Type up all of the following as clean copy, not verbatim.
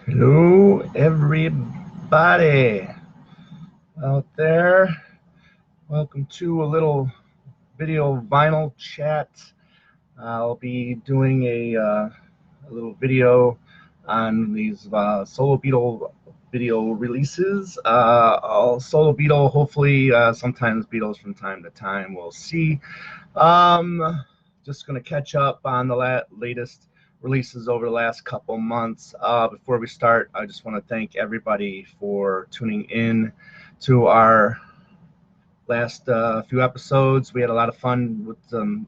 Hello, everybody out there. Welcome to a little video vinyl chat. I'll be doing a little video on these solo Beatle video releases. All solo Beatle, hopefully, sometimes Beatles from time to time. We'll see. Just going to catch up on the latest releases over the last couple months. Before we start, I just want to thank everybody for tuning in to our last few episodes. We had a lot of fun with some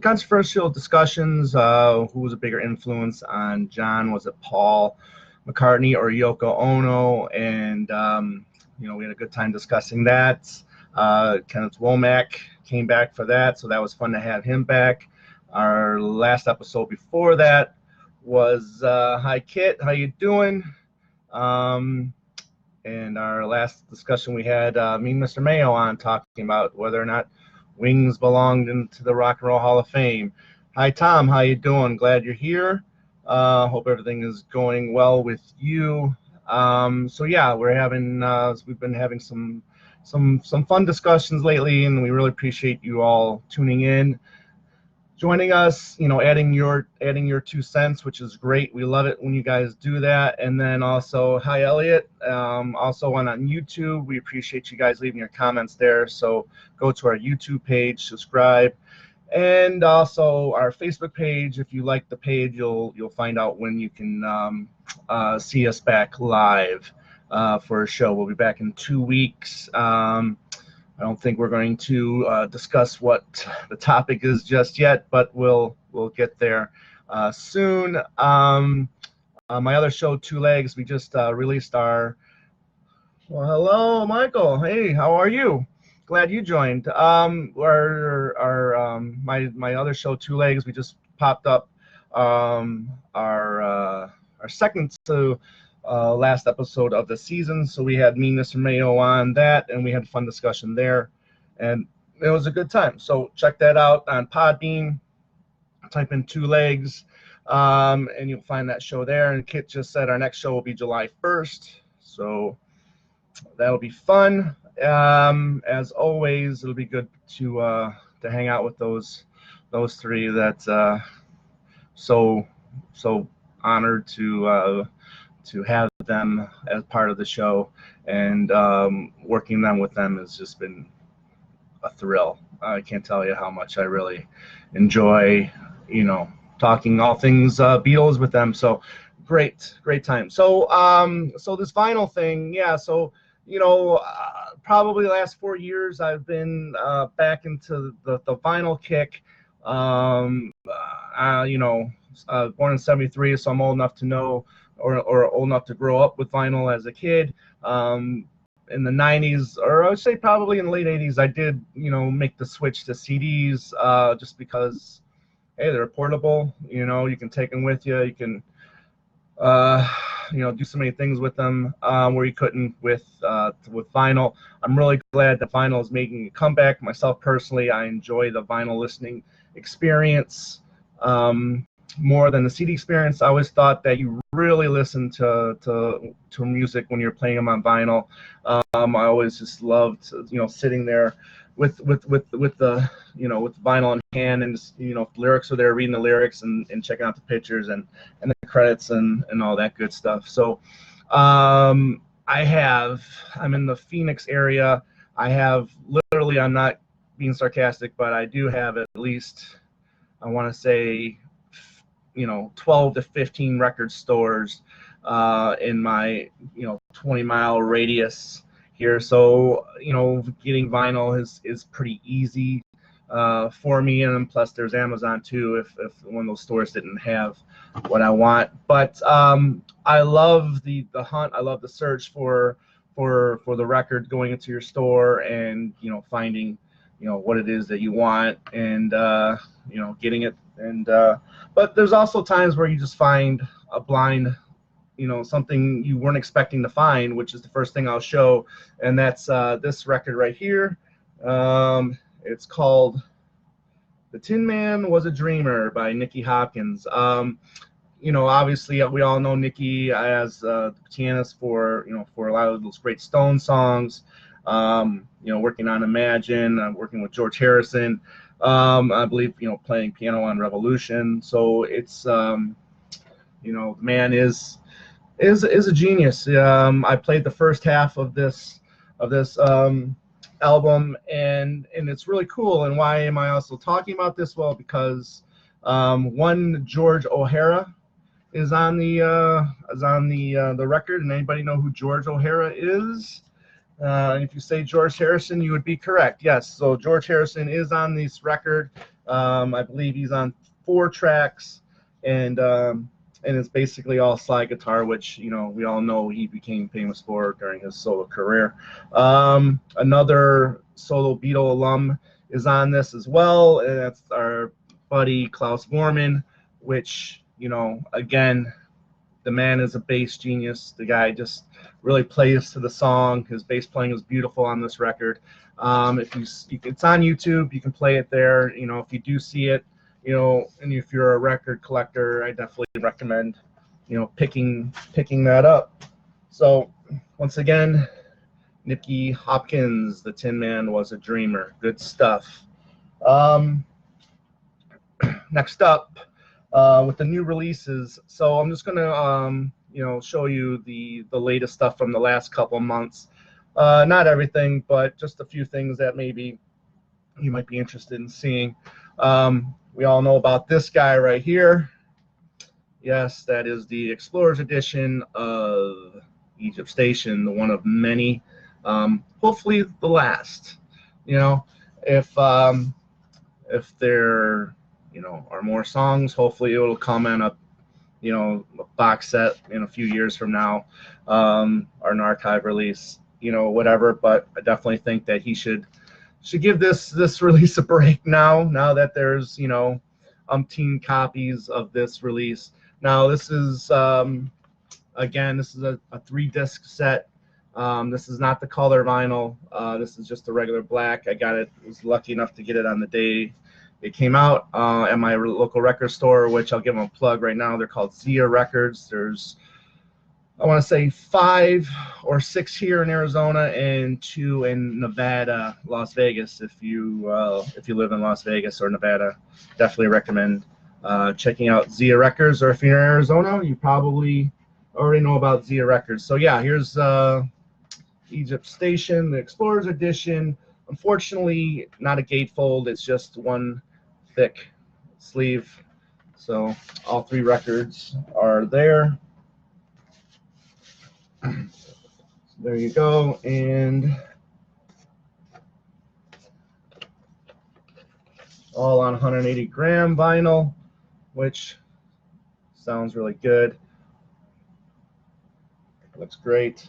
controversial discussions. Who was a bigger influence on John? Was it Paul McCartney or Yoko Ono? And we had a good time discussing that. Kenneth Womack came back for that, so that was fun to have him back. Our last episode before that was Hi Kit, how you doing? And our last discussion we had me and Mr. Mayo on talking about whether or not Wings belonged into the Rock and Roll Hall of Fame. Hi Tom, how you doing? Glad you're here. Hope everything is going well with you. So yeah, we've been having some fun discussions lately, and we really appreciate you all tuning in, joining us, adding your 2 cents, which is great. We love it when you guys do that. And then also, hi Elliot, also on YouTube. We appreciate you guys leaving your comments there. So go to our YouTube page, subscribe, and also our Facebook page. If you like the page, you'll find out when you can see us back live for a show. We'll be back in 2 weeks. I don't think we're going to discuss what the topic is just yet, but we'll get there soon. My other show, Two Legs, we just released our. Well, hello, Michael. Hey, how are you? Glad you joined. My other show, Two Legs, we just popped up our second to last episode of the season. So we had me and Mr. Mayo on that, and we had a fun discussion there, and it was a good time. So check that out on Podbean. Type in Two Legs, and you'll find that show there. And Kit just said our next show will be July 1st, so that'll be fun. As always, it'll be good to hang out with those three that so honored to have them as part of the show, and working with them has just been a thrill. I can't tell you how much I really enjoy, talking all things Beatles with them. So great time. So this vinyl thing, yeah. So probably the last 4 years I've been back into the vinyl kick. Born in '73, so I'm old enough to know, or old enough to grow up with vinyl as a kid. In the '90s, or I would say probably in the late '80s, I did, make the switch to CDs, just because, hey, they're portable. You can take them with you. You can, do so many things with them where you couldn't with vinyl. I'm really glad that vinyl is making a comeback. Myself personally, I enjoy the vinyl listening experience more than the CD experience. I always thought that you really listen to music when you're playing them on vinyl. I always just loved, sitting there with the with vinyl in hand, and just, if the lyrics are there, reading the lyrics and checking out the pictures and the credits and all that good stuff. So I'm in the Phoenix area. I have literally, I'm not being sarcastic, but I do have at least, I want to say, 12 to 15 record stores in my 20-mile radius here. So getting vinyl is pretty easy for me, and plus there's Amazon too if one of those stores didn't have what I want. But I love the hunt. I love the search for the record, going into your store and finding what it is that you want, and getting it. And but there's also times where you just find a blind, something you weren't expecting to find, which is the first thing I'll show, and that's this record right here. It's called "The Tin Man Was a Dreamer" by Nicky Hopkins. you know, obviously we all know Nicky as the pianist for, you know, for a lot of those great Stone songs. You know, working on Imagine, working with George Harrison. I believe, you know, playing piano on Revolution. So it's, you know, the man is a genius. I played the first half of this album, and it's really cool. And why am I also talking about this? Well, because one George O'Hara is on the record, and anybody know who George O'Hara is? If you say George Harrison, you would be correct. Yes, so George Harrison is on this record. I believe he's on 4 tracks, and it's basically all slide guitar, which, you know, we all know he became famous for during his solo career. Another solo Beatle alum is on this as well, and that's our buddy Klaus Voormann, which, you know, again, the man is a bass genius. The guy just really plays to the song. His bass playing is beautiful on this record. If it's on YouTube, you can play it there. You know, if you do see it, you know, and if you're a record collector, I definitely recommend, you know, picking that up. So once again, Nicky Hopkins, the Tin Man was a dreamer. Good stuff. Next up, with the new releases. So I'm just gonna you know, show you the latest stuff from the last couple months. Not everything, but just a few things that maybe you might be interested in seeing. We all know about this guy right here. Yes, that is the Explorers edition of Egypt Station, the one of many. Hopefully the last. You know, if there, you know, are more songs, hopefully it'll come in a, you know, a box set in a few years from now, or an archive release, you know, whatever. But I definitely think that he should give this release a break now that there's, you know, umpteen copies of this release. Now this is again, this is a 3-disc set. This is not the color vinyl. This is just the regular black. I got it, was lucky enough to get it on the day it came out at my local record store, which I'll give them a plug right now. They're called Seer Records. There's, I want to say, 5 or 6 here in Arizona and 2 in Nevada, Las Vegas. If you live in Las Vegas or Nevada, definitely recommend checking out Seer Records. Or if you're in Arizona, you probably already know about Seer Records. So yeah, here's Egypt Station, the Explorers edition. Unfortunately, not a gatefold. It's just one thick sleeve. So all 3 records are there. There you go. And all on 180 gram vinyl, which sounds really good. Looks great.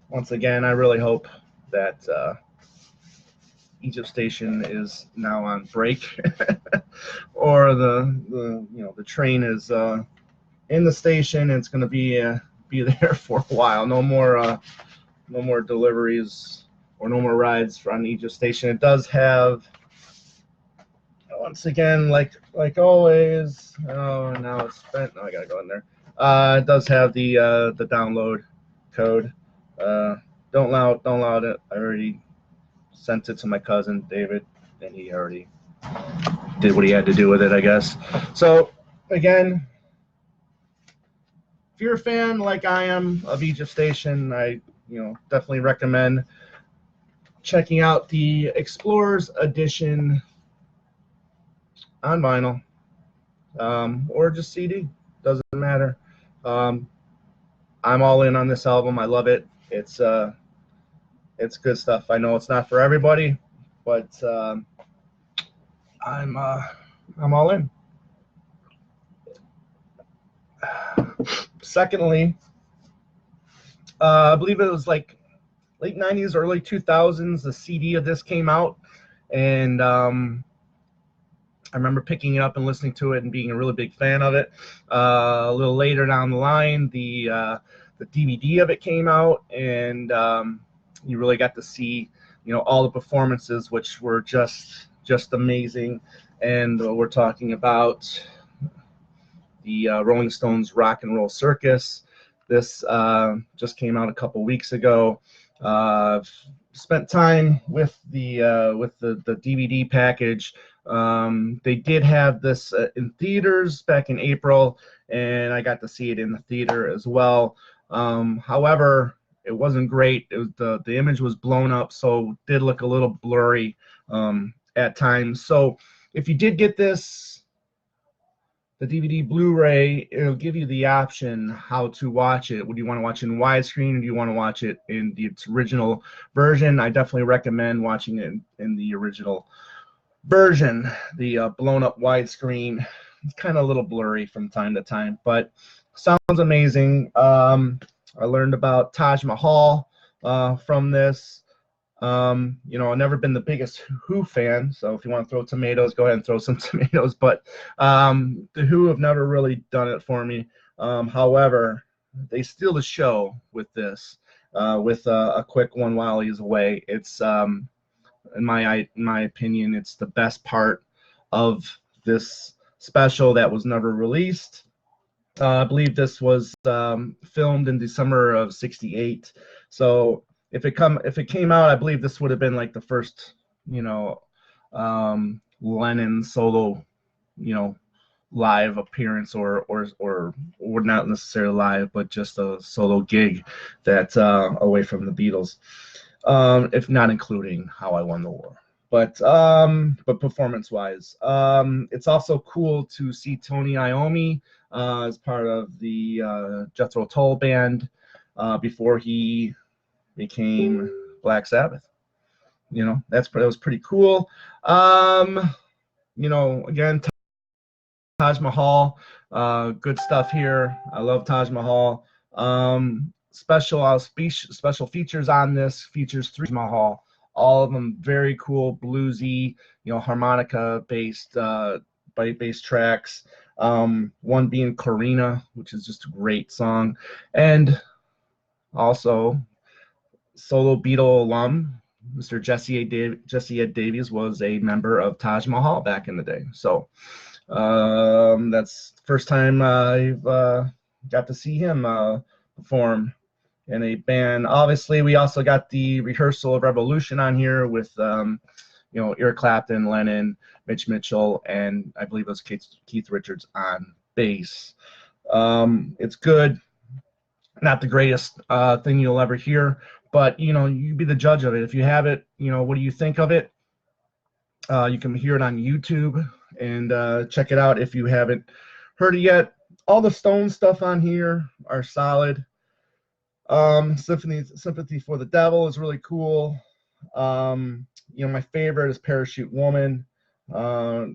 Once again, I really hope that Egypt Station is now on break, or the train is in the station and it's going to be there for a while. No more deliveries or no more rides on Egypt Station. It does have, once again, like always. Oh, now it's spent. No, I gotta go in there. It does have the download code. Don't loud it. I already sent it to my cousin David, and he already did what he had to do with it, I guess. So again, if you're a fan like I am of Egypt Station, I definitely recommend checking out the Explorers edition on vinyl, or just CD. Doesn't matter. I'm all in on this album. I love it. It's good stuff. I know it's not for everybody, but I'm all in. Secondly, I believe it was like late 90s, early 2000s, the CD of this came out, and I remember picking it up and listening to it and being a really big fan of it. A little later down the line, the DVD of it came out, and you really got to see, all the performances, which were just amazing. and we're talking about the Rolling Stones Rock and Roll Circus. This just came out a couple weeks ago. Spent time with the DVD package. They did have this in theaters back in April, and I got to see it in the theater as well. However, it wasn't great. It was, the image was blown up, so it did look a little blurry at times. So if you did get this, the DVD Blu-ray, it'll give you the option how to watch it. Would you want to watch it in widescreen, or do you want to watch it in its original version? I definitely recommend watching it in the original version. The blown up widescreen, it's kind of a little blurry from time to time, but sounds amazing. I learned about Taj Mahal from this. You know, I've never been the biggest Who fan, so if you want to throw tomatoes, go ahead and throw some tomatoes, but the Who have never really done it for me. However, they steal the show with this, with a quick one while he's away. It's, in my opinion, it's the best part of this special that was never released. I believe this was filmed in December of '68. So if it came out, I believe this would have been like the first, you know, Lennon solo, you know, live appearance, or not necessarily live, but just a solo gig that away from the Beatles, if not including How I Won the War. But performance-wise, it's also cool to see Tony Iommi as part of the Jethro Tull band before he became Black Sabbath. You know, that was pretty cool. You know, again, Taj Mahal, good stuff here. I love Taj Mahal. Special features on this features 3 Mahal. All of them very cool, bluesy, you know, harmonica based bass tracks. One being Corina, which is just a great song, and also solo Beatle alum Mr. Jesse Ed Davies was a member of Taj Mahal back in the day. So that's the first time I've got to see him perform in a band. Obviously, we also got the rehearsal of Revolution on here with you know, Eric Clapton, Lennon, Mitch Mitchell, and I believe it was Keith Richards on bass. It's good. Not the greatest thing you'll ever hear, but you know, you be the judge of it. If you have it, you know, what do you think of it? You can hear it on YouTube and check it out if you haven't heard it yet. All the Stone stuff on here are solid. Sympathy for the Devil is really cool. You know, my favorite is Parachute Woman.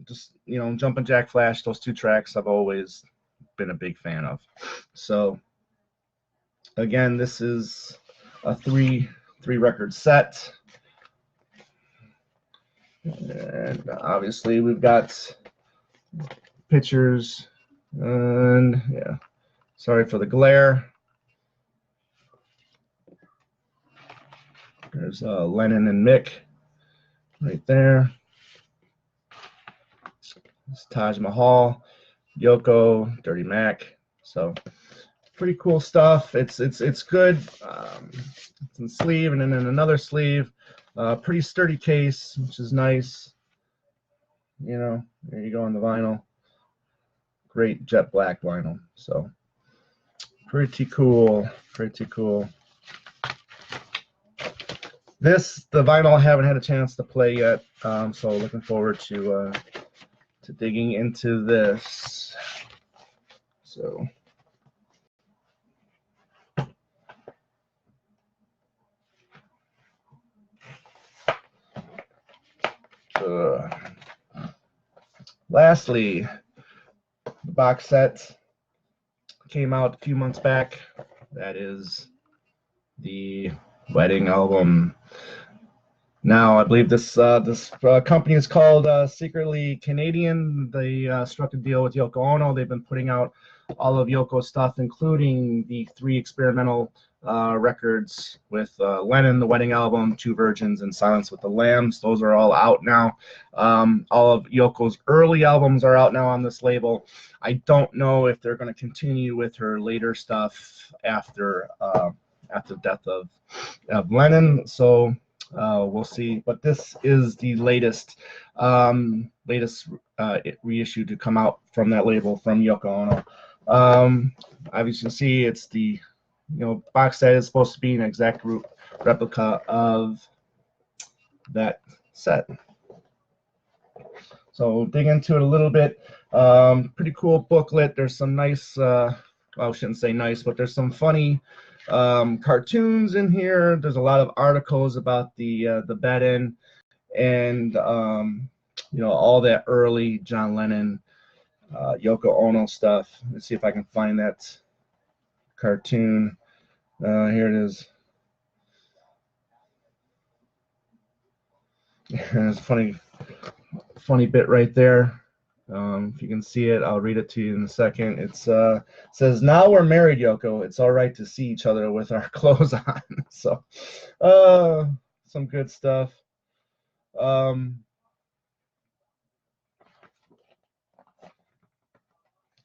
Just, you know, Jumpin' Jack Flash, those 2 tracks I've always been a big fan of. So again, this is a three record set, and obviously we've got pictures, and yeah, sorry for the glare. There's Lennon and Mick right there. It's Taj Mahal, Yoko, Dirty Mac. So pretty cool stuff. It's good. It's in sleeve and then in another sleeve. Pretty sturdy case, which is nice. You know, there you go on the vinyl. Great jet black vinyl. So pretty cool. Pretty cool. The vinyl I haven't had a chance to play yet. So looking forward to digging into this. So. Lastly, the box set came out a few months back. That is the Wedding album. Now, I believe this company is called Secretly Canadian. They struck a deal with Yoko Ono. They've been putting out all of Yoko's stuff, including the 3 experimental records with Lennon, the Wedding Album, Two Virgins, and Silence with the Lambs. Those are all out now. All of Yoko's early albums are out now on this label. I don't know if they're going to continue with her later stuff after the death of Lennon. So we'll see. But this is the latest reissue to come out from that label from Yoko Ono. As you can see, it's the box set is supposed to be an exact replica of that set. So dig into it a little bit. Pretty cool booklet. There's some nice, well, I shouldn't say nice, but there's some funny cartoons in here. There's a lot of articles about the bed-in and all that early John Lennon, Yoko Ono stuff. Let's see if I can find that cartoon. Here it is. There's a funny bit right there. If you can see it, I'll read it to you in a second. It says, "Now we're married, Yoko. It's all right to see each other with our clothes on." So, some good stuff.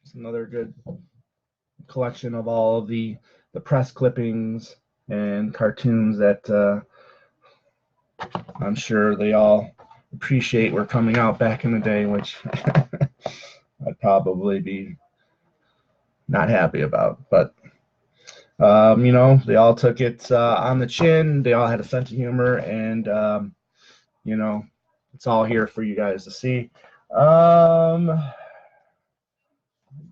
It's another good collection of all of the press clippings and cartoons that I'm sure they all appreciate were coming out back in the day, which I'd probably be not happy about. But they all took it on the chin. They all had a sense of humor, and it's all here for you guys to see.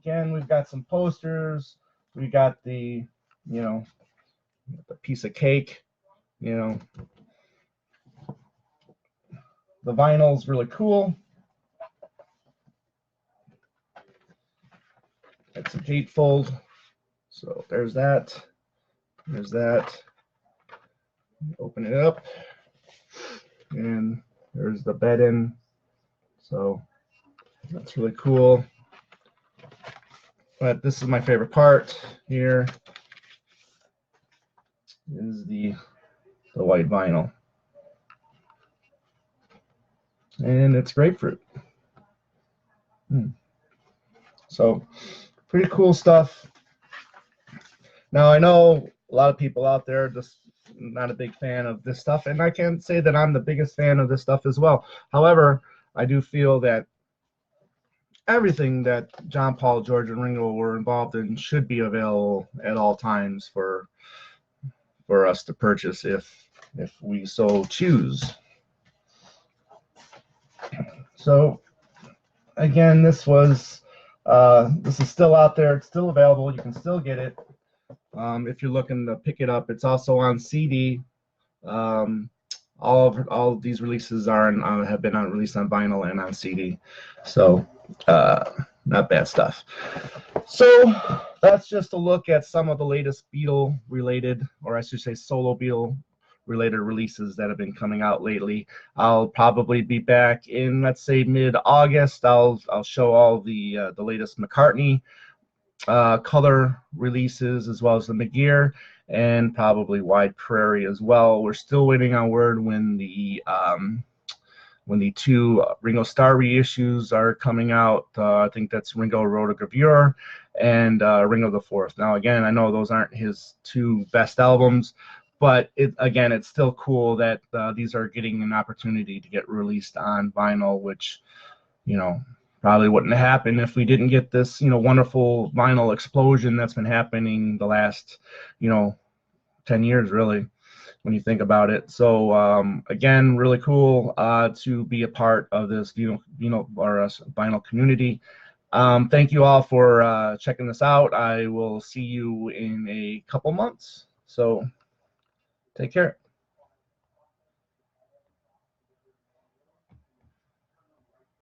Again, we've got some posters. We got the piece of cake. The vinyl's really cool. It's a gatefold. So there's that. There's that. Open it up. And there's the bed-in. So that's really cool. But this is my favorite part here, is the white vinyl. And it's grapefruit. So pretty cool stuff. Now I know a lot of people out there just not a big fan of this stuff, and I can't say that I'm the biggest fan of this stuff as well. However, I do feel that everything that John, Paul, George, and Ringo were involved in should be available at all times for us to purchase if we so choose. So again, this is still out there. It's still available. You can still get it if you're looking to pick it up. It's also on CD. All of these releases have been released on vinyl and on CD. So not bad stuff. So that's just a look at some of the latest Beatle related, or I should say solo Beatle related releases that have been coming out lately. I'll probably be back in, let's say, mid-August. I'll show all the latest McCartney color releases, as well as the McGear, and probably Wide Prairie as well. We're still waiting on word when the two Ringo Starr reissues are coming out. I think that's Ringo Wrote a Gravure and Ringo the Fourth. Now again, I know those aren't his two best albums, but it's still cool that these are getting an opportunity to get released on vinyl, which probably wouldn't happen if we didn't get this wonderful vinyl explosion that's been happening the last 10 years really, when you think about it. So again, really cool to be a part of this vinyl community. Thank you all for checking this out. I will see you in a couple months. So take care.